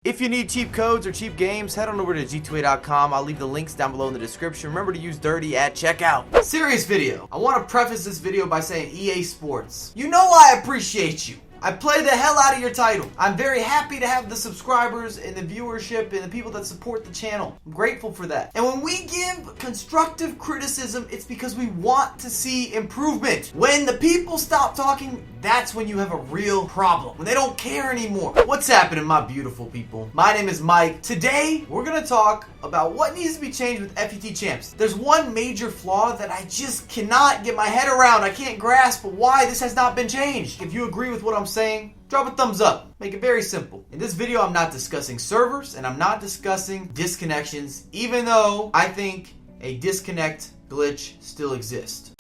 If you need cheap codes or cheap games, head on over to g2a.com. I'll leave the links down below in the description. Remember to use dirty at checkout. Serious video. I want to preface this video by saying EA Sports, you know I appreciate you. I play the hell out of your title. I'm very happy to have the subscribers and the viewership and the people that support the channel. I'm grateful for that. And when we give constructive criticism, it's because we want to see improvement. When the people stop talking, that's when you have a real problem. When they don't care anymore. What's happening, my beautiful people? My name is Mike. Today, we're gonna talk about what needs to be changed with FUT Champs. There's one major flaw that I just cannot get my head around. I can't grasp why this has not been changed. If you agree with what I'm saying, drop a thumbs up. Make it very simple. In this video, I'm not discussing servers and I'm not discussing disconnections, even though I think a disconnect glitch still exists.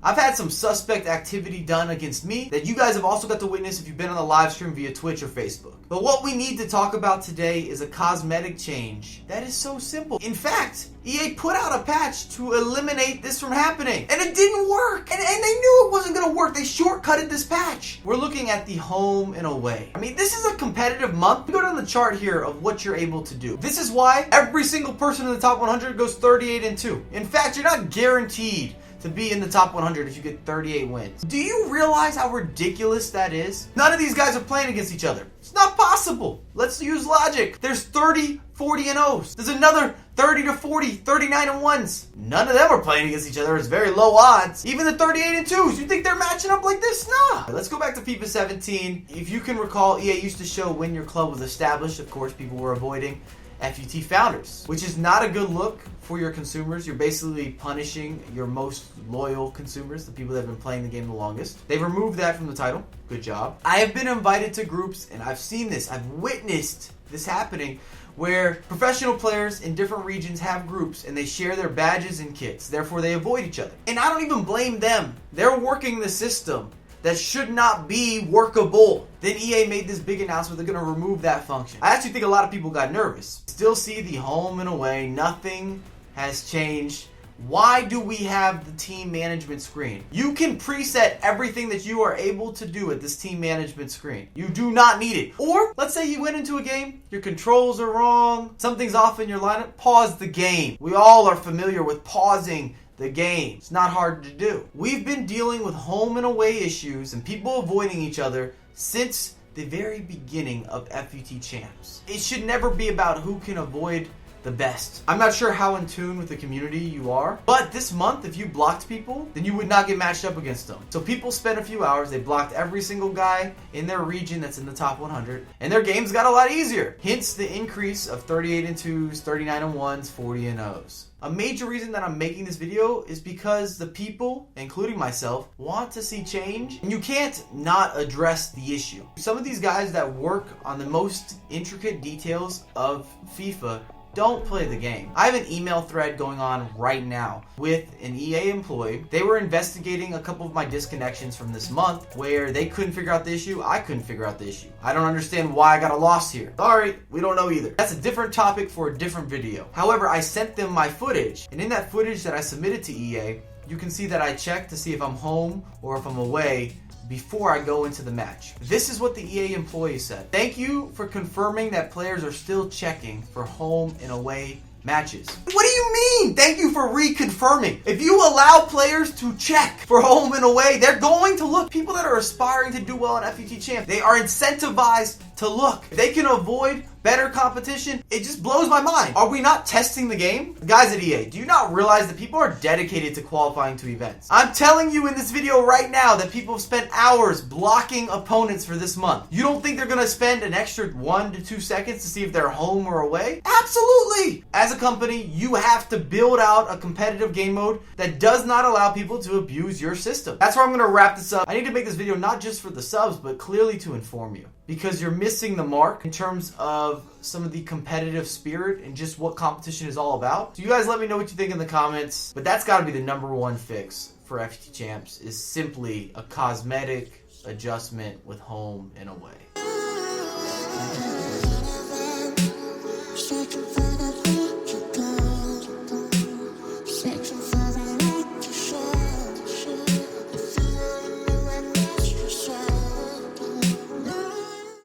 I've had some suspect activity done against me that you guys have also got to witness if you've been on the live stream via Twitch or Facebook. But what we need to talk about today is a cosmetic change that is so simple. In fact, EA put out a patch to eliminate this from happening, and it didn't work. And they knew it wasn't gonna work. They shortcutted this patch. We're looking at the home and away. I mean, this is a competitive month. Go down the chart here of what you're able to do. This is why every single person in the top 100 goes 38-2. In fact, you're not guaranteed to be in the top 100 if you get 38 wins. Do you realize how ridiculous that is? None of these guys are playing against each other. It's not possible. Let's use logic. There's 30, 40 and 0s. There's another 30 to 40, 39 and 1s. None of them are playing against each other. It's very low odds. Even the 38 and 2s. You think they're matching up like this? Nah. Let's go back to FIFA 17. If you can recall, EA used to show when your club was established. Of course, people were avoiding FUT founders, which is not a good look for your consumers. You're basically punishing your most loyal consumers, the people that have been playing the game the longest. They've removed that from the title. Good job. I have been invited to groups, and I've seen this. I've witnessed this happening, where professional players in different regions have groups and they share their badges and kits. Therefore, they avoid each other. And I don't even blame them. They're working the system that should not be workable. Then EA made this big announcement they're going to remove that function. I actually think a lot of people got nervous. Still see the home and away. Nothing has changed. Why do we have the team management screen? You can preset everything that you are able to do at this team management screen. You do not need it. Or let's say you went into a game, your controls are wrong, something's off in your lineup, pause the game. We all are familiar with pausing the game. It's not hard to do. We've been dealing with home and away issues and people avoiding each other since the very beginning of FUT Champs. It should never be about who can avoid the best. I'm not sure how in tune with the community you are, but this month, if you blocked people, then you would not get matched up against them. So people spent a few hours, they blocked every single guy in their region that's in the top 100, and their games got a lot easier. Hence the increase of 38 and 2s, 39 and 1s, 40 and 0s. A major reason that I'm making this video is because the people, including myself, want to see change, and you can't not address the issue. Some of these guys that work on the most intricate details of FIFA don't play the game. I have an email thread going on right now with an EA employee. They were investigating a couple of my disconnections from this month where they couldn't figure out the issue. I couldn't figure out the issue. I don't understand why I got a loss here. Sorry, we don't know either. That's a different topic for a different video. However, I sent them my footage, and in that footage that I submitted to EA, you can see that I checked to see if I'm home or if I'm away before I go into the match. This is what the EA employee said. Thank you for confirming that players are still checking for home and away matches. What do you mean? Thank you for reconfirming. If you allow players to check for home and away, they're going to look. People that are aspiring to do well in FUT Champs, they are incentivized to look. If they can avoid better competition, it just blows my mind. Are we not testing the game? Guys at EA, do you not realize that people are dedicated to qualifying to events? I'm telling you in this video right now that people have spent hours blocking opponents for this month. You don't think they're gonna spend an extra 1 to 2 seconds to see if they're home or away? Absolutely! As a company, you have to build out a competitive game mode that does not allow people to abuse your system. That's where I'm gonna wrap this up. I need to make this video not just for the subs, but clearly to inform you, because you're missing the mark in terms of some of the competitive spirit and just what competition is all about. So you guys let me know what you think in the comments, but that's got to be the #1 fix for FUT Champs, is simply a cosmetic adjustment with home and away.